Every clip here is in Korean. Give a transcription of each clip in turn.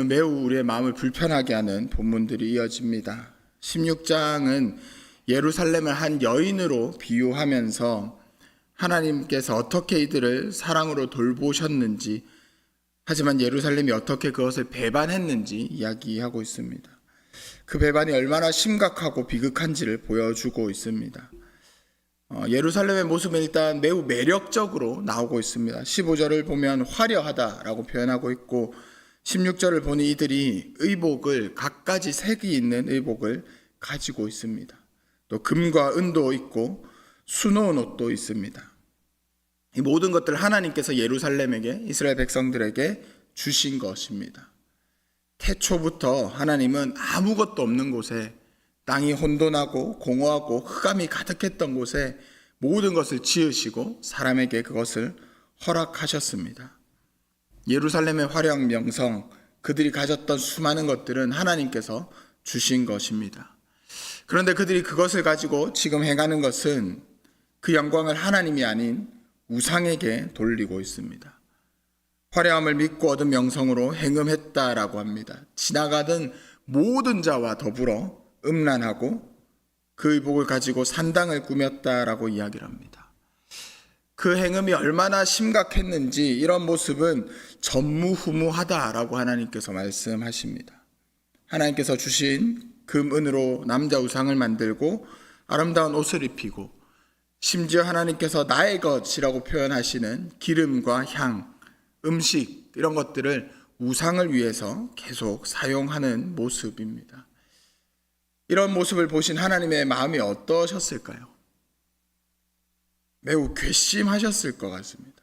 매우 우리의 마음을 불편하게 하는 본문들이 이어집니다. 16장은 예루살렘을 한 여인으로 비유하면서 하나님께서 어떻게 이들을 사랑으로 돌보셨는지, 하지만 예루살렘이 어떻게 그것을 배반했는지 이야기하고 있습니다. 그 배반이 얼마나 심각하고 비극한지를 보여주고 있습니다. 예루살렘의 모습은 일단 매우 매력적으로 나오고 있습니다. 15절을 보면 화려하다라고 표현하고 있고, 16절을 보니 이들이 의복을, 갖가지 색이 있는 의복을 가지고 있습니다. 또 금과 은도 있고 수놓은 옷도 있습니다. 이 모든 것들 하나님께서 예루살렘에게, 이스라엘 백성들에게 주신 것입니다. 태초부터 하나님은 아무것도 없는 곳에, 땅이 혼돈하고 공허하고 흑암이 가득했던 곳에 모든 것을 지으시고 사람에게 그것을 허락하셨습니다. 예루살렘의 화려한 명성, 그들이 가졌던 수많은 것들은 하나님께서 주신 것입니다. 그런데 그들이 그것을 가지고 지금 행하는 것은 그 영광을 하나님이 아닌 우상에게 돌리고 있습니다. 화려함을 믿고 얻은 명성으로 행음했다라고 합니다. 지나가던 모든 자와 더불어 음란하고 그 의복을 가지고 산당을 꾸몄다라고 이야기를 합니다. 그 행음이 얼마나 심각했는지 이런 모습은 전무후무하다라고 하나님께서 말씀하십니다. 하나님께서 주신 금, 은으로 남자 우상을 만들고 아름다운 옷을 입히고, 심지어 하나님께서 나의 것이라고 표현하시는 기름과 향, 음식, 이런 것들을 우상을 위해서 계속 사용하는 모습입니다. 이런 모습을 보신 하나님의 마음이 어떠셨을까요? 매우 괘씸하셨을 것 같습니다.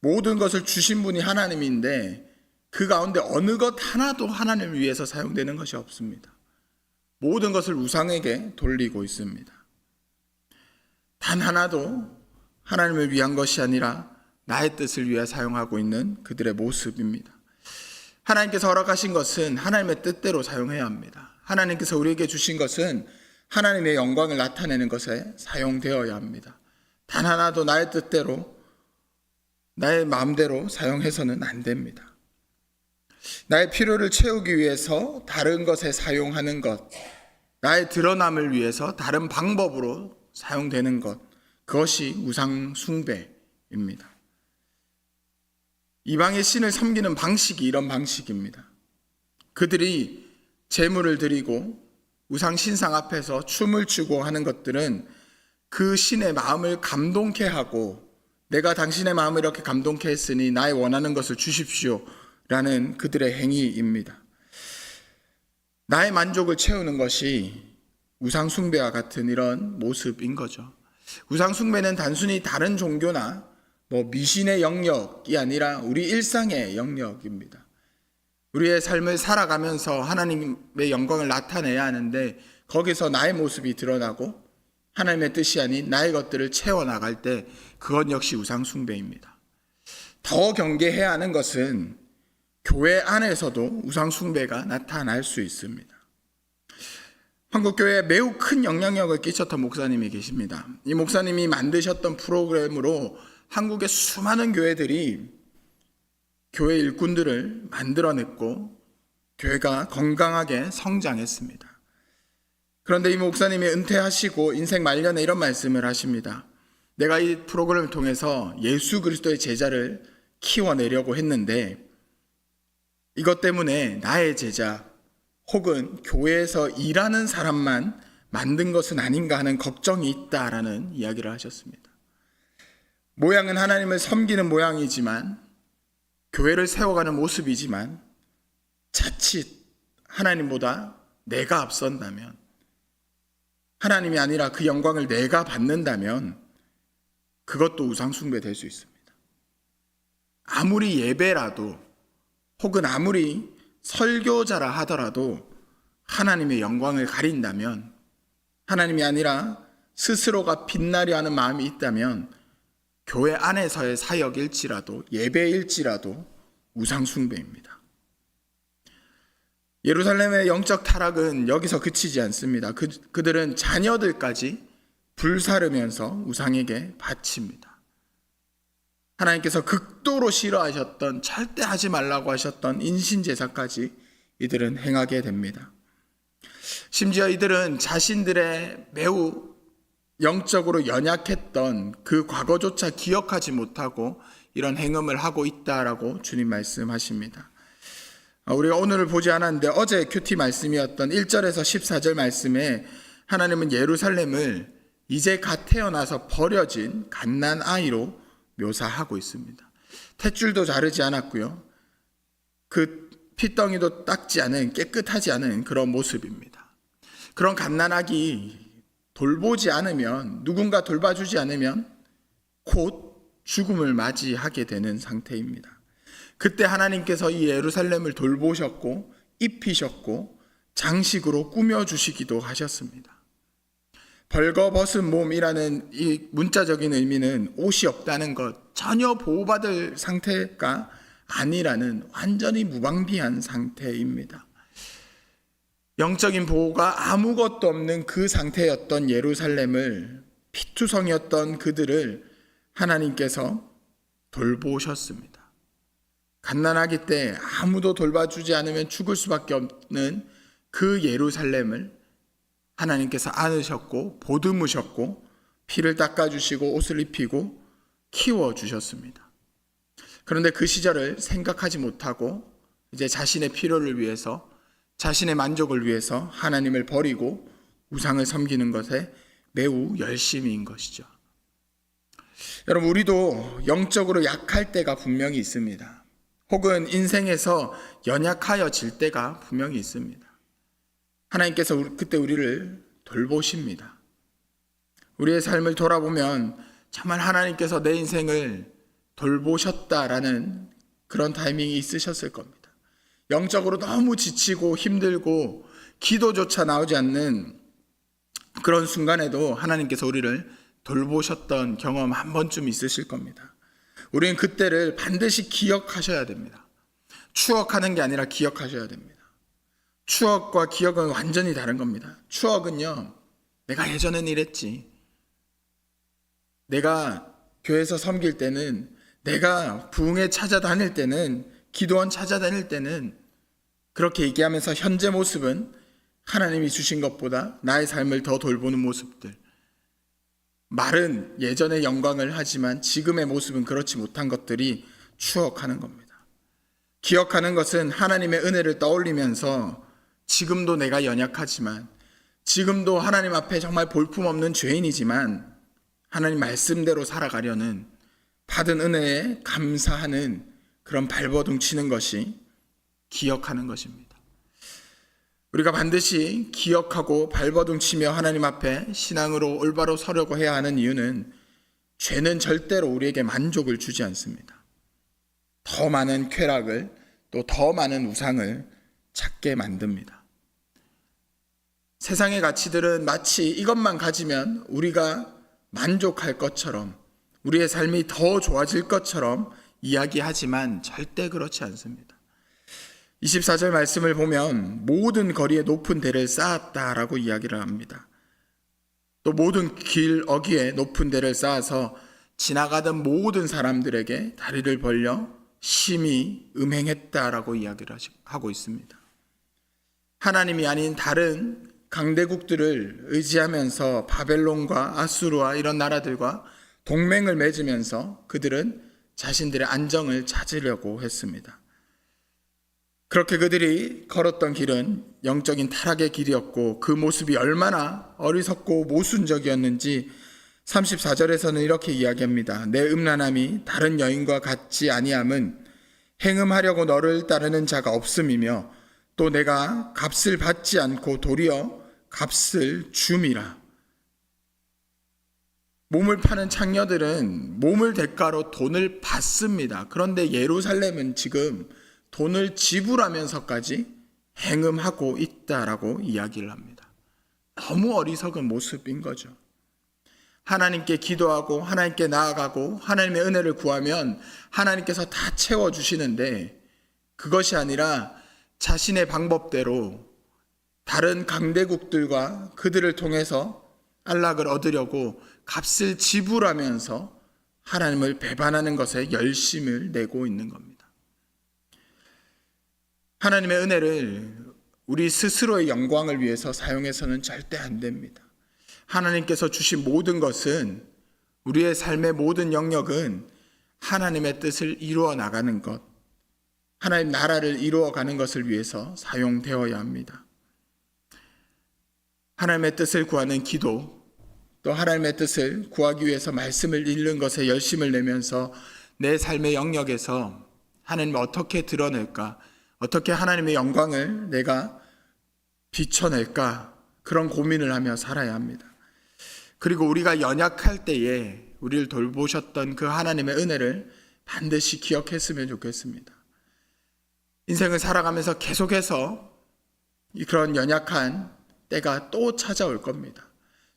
모든 것을 주신 분이 하나님인데 그 가운데 어느 것 하나도 하나님을 위해서 사용되는 것이 없습니다. 모든 것을 우상에게 돌리고 있습니다. 단 하나도 하나님을 위한 것이 아니라 나의 뜻을 위해 사용하고 있는 그들의 모습입니다. 하나님께서 허락하신 것은 하나님의 뜻대로 사용해야 합니다. 하나님께서 우리에게 주신 것은 하나님의 영광을 나타내는 것에 사용되어야 합니다. 단 하나도 나의 뜻대로, 나의 마음대로 사용해서는 안 됩니다. 나의 필요를 채우기 위해서 다른 것에 사용하는 것, 나의 드러남을 위해서 다른 방법으로 사용되는 것, 그것이 우상 숭배입니다. 이방의 신을 섬기는 방식이 이런 방식입니다. 그들이 제물을 드리고 우상 신상 앞에서 춤을 추고 하는 것들은 그 신의 마음을 감동케 하고, 내가 당신의 마음을 이렇게 감동케 했으니 나의 원하는 것을 주십시오 라는 그들의 행위입니다. 나의 만족을 채우는 것이 우상 숭배와 같은 이런 모습인 거죠. 우상 숭배는 단순히 다른 종교나 미신의 영역이 아니라 우리 일상의 영역입니다. 우리의 삶을 살아가면서 하나님의 영광을 나타내야 하는데 거기서 나의 모습이 드러나고 하나님의 뜻이 아닌 나의 것들을 채워나갈 때 그것 역시 우상 숭배입니다. 더 경계해야 하는 것은 교회 안에서도 우상 숭배가 나타날 수 있습니다. 한국교회에 매우 큰 영향력을 끼쳤던 목사님이 계십니다. 이 목사님이 만드셨던 프로그램으로 한국의 수많은 교회들이 교회 일꾼들을 만들어냈고 교회가 건강하게 성장했습니다. 그런데 이 목사님이 은퇴하시고 인생 말년에 이런 말씀을 하십니다. 내가 이 프로그램을 통해서 예수 그리스도의 제자를 키워내려고 했는데 이것 때문에 나의 제자 혹은 교회에서 일하는 사람만 만든 것은 아닌가 하는 걱정이 있다라는 이야기를 하셨습니다. 모양은 하나님을 섬기는 모양이지만, 교회를 세워가는 모습이지만, 자칫 하나님보다 내가 앞선다면, 하나님이 아니라 그 영광을 내가 받는다면 그것도 우상 숭배될 수 있습니다. 아무리 예배라도 혹은 아무리 설교자라 하더라도 하나님의 영광을 가린다면, 하나님이 아니라 스스로가 빛나려 하는 마음이 있다면 교회 안에서의 사역일지라도 예배일지라도 우상 숭배입니다. 예루살렘의 영적 타락은 여기서 그치지 않습니다. 그들은 자녀들까지 불사르면서 우상에게 바칩니다. 하나님께서 극도로 싫어하셨던, 절대 하지 말라고 하셨던 인신제사까지 이들은 행하게 됩니다. 심지어 이들은 자신들의 매우 영적으로 연약했던 그 과거조차 기억하지 못하고 이런 행음을 하고 있다라고 주님 말씀하십니다. 우리가 오늘을 보지 않았는데 어제 큐티 말씀이었던 1절에서 14절 말씀에 하나님은 예루살렘을 이제 갓 태어나서 버려진 갓난아이로 묘사하고 있습니다. 탯줄도 자르지 않았고요. 그 핏덩이도 닦지 않은, 깨끗하지 않은 그런 모습입니다. 그런 갓난아기 돌보지 않으면, 누군가 돌봐주지 않으면 곧 죽음을 맞이하게 되는 상태입니다. 그때 하나님께서 이 예루살렘을 돌보셨고 입히셨고 장식으로 꾸며주시기도 하셨습니다. 벌거벗은 몸이라는 이 문자적인 의미는 옷이 없다는 것, 전혀 보호받을 상태가 아니라는 완전히 무방비한 상태입니다. 영적인 보호가 아무것도 없는 그 상태였던 예루살렘을, 피투성이었던 그들을 하나님께서 돌보셨습니다. 갓난아기 때 아무도 돌봐주지 않으면 죽을 수밖에 없는 그 예루살렘을 하나님께서 안으셨고 보듬으셨고 피를 닦아주시고 옷을 입히고 키워주셨습니다. 그런데 그 시절을 생각하지 못하고 이제 자신의 필요를 위해서, 자신의 만족을 위해서 하나님을 버리고 우상을 섬기는 것에 매우 열심인 것이죠. 여러분, 우리도 영적으로 약할 때가 분명히 있습니다. 혹은 인생에서 연약하여질 때가 분명히 있습니다. 하나님께서 그때 우리를 돌보십니다. 우리의 삶을 돌아보면 정말 하나님께서 내 인생을 돌보셨다라는 그런 타이밍이 있으셨을 겁니다. 영적으로 너무 지치고 힘들고 기도조차 나오지 않는 그런 순간에도 하나님께서 우리를 돌보셨던 경험 한 번쯤 있으실 겁니다. 우리는 그때를 반드시 기억하셔야 됩니다. 추억하는 게 아니라 기억하셔야 됩니다. 추억과 기억은 완전히 다른 겁니다. 추억은요, 내가 예전엔 이랬지, 내가 교회에서 섬길 때는, 내가 부흥회 찾아다닐 때는, 기도원 찾아다닐 때는, 그렇게 얘기하면서 현재 모습은 하나님이 주신 것보다 나의 삶을 더 돌보는 모습들, 말은 예전의 영광을 하지만 지금의 모습은 그렇지 못한 것들이 추억하는 겁니다. 기억하는 것은 하나님의 은혜를 떠올리면서 지금도 내가 연약하지만, 지금도 하나님 앞에 정말 볼품없는 죄인이지만 하나님 말씀대로 살아가려는, 받은 은혜에 감사하는 그런 발버둥 치는 것이 기억하는 것입니다. 우리가 반드시 기억하고 발버둥 치며 하나님 앞에 신앙으로 올바로 서려고 해야 하는 이유는, 죄는 절대로 우리에게 만족을 주지 않습니다. 더 많은 쾌락을, 또 더 많은 우상을 찾게 만듭니다. 세상의 가치들은 마치 이것만 가지면 우리가 만족할 것처럼, 우리의 삶이 더 좋아질 것처럼 이야기하지만 절대 그렇지 않습니다. 24절 말씀을 보면 모든 거리에 높은 대를 쌓았다라고 이야기를 합니다. 또 모든 길 어귀에 높은 대를 쌓아서 지나가던 모든 사람들에게 다리를 벌려 심히 음행했다라고 이야기를 하고 있습니다. 하나님이 아닌 다른 강대국들을 의지하면서 바벨론과 아수르와 이런 나라들과 동맹을 맺으면서 그들은 자신들의 안정을 찾으려고 했습니다. 그렇게 그들이 걸었던 길은 영적인 타락의 길이었고, 그 모습이 얼마나 어리석고 모순적이었는지 34절에서는 이렇게 이야기합니다. 내 음란함이 다른 여인과 같지 아니함은 행음하려고 너를 따르는 자가 없음이며, 또 내가 값을 받지 않고 도리어 값을 줌이라. 몸을 파는 창녀들은 몸을 대가로 돈을 받습니다. 그런데 예루살렘은 지금 돈을 지불하면서까지 행음하고 있다라고 이야기를 합니다. 너무 어리석은 모습인 거죠. 하나님께 기도하고 하나님께 나아가고 하나님의 은혜를 구하면 하나님께서 다 채워주시는데, 그것이 아니라 자신의 방법대로 다른 강대국들과 그들을 통해서 안락을 얻으려고 값을 지불하면서 하나님을 배반하는 것에 열심을 내고 있는 겁니다. 하나님의 은혜를 우리 스스로의 영광을 위해서 사용해서는 절대 안 됩니다. 하나님께서 주신 모든 것은, 우리의 삶의 모든 영역은 하나님의 뜻을 이루어 나가는 것, 하나님 나라를 이루어가는 것을 위해서 사용되어야 합니다. 하나님의 뜻을 구하는 기도, 또 하나님의 뜻을 구하기 위해서 말씀을 읽는 것에 열심을 내면서 내 삶의 영역에서 하나님을 어떻게 드러낼까, 어떻게 하나님의 영광을 내가 비춰낼까, 그런 고민을 하며 살아야 합니다. 그리고 우리가 연약할 때에 우리를 돌보셨던 그 하나님의 은혜를 반드시 기억했으면 좋겠습니다. 인생을 살아가면서 계속해서 그런 연약한 때가 또 찾아올 겁니다.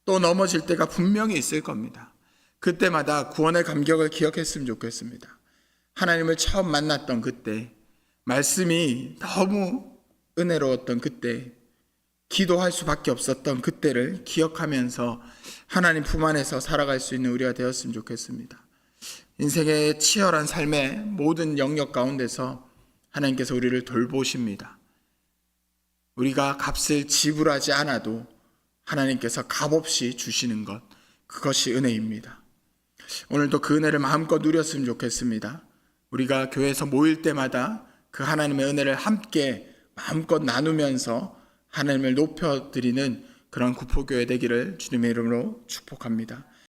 또 넘어질 때가 분명히 있을 겁니다. 그때마다 구원의 감격을 기억했으면 좋겠습니다. 하나님을 처음 만났던 그때, 말씀이 너무 은혜로웠던 그때, 기도할 수밖에 없었던 그때를 기억하면서 하나님 품 안에서 살아갈 수 있는 우리가 되었으면 좋겠습니다. 인생의 치열한 삶의 모든 영역 가운데서 하나님께서 우리를 돌보십니다. 우리가 값을 지불하지 않아도 하나님께서 값없이 주시는 것, 그것이 은혜입니다. 오늘도 그 은혜를 마음껏 누렸으면 좋겠습니다. 우리가 교회에서 모일 때마다 그 하나님의 은혜를 함께 마음껏 나누면서 하나님을 높여드리는 그런 구포교회 되기를 주님의 이름으로 축복합니다.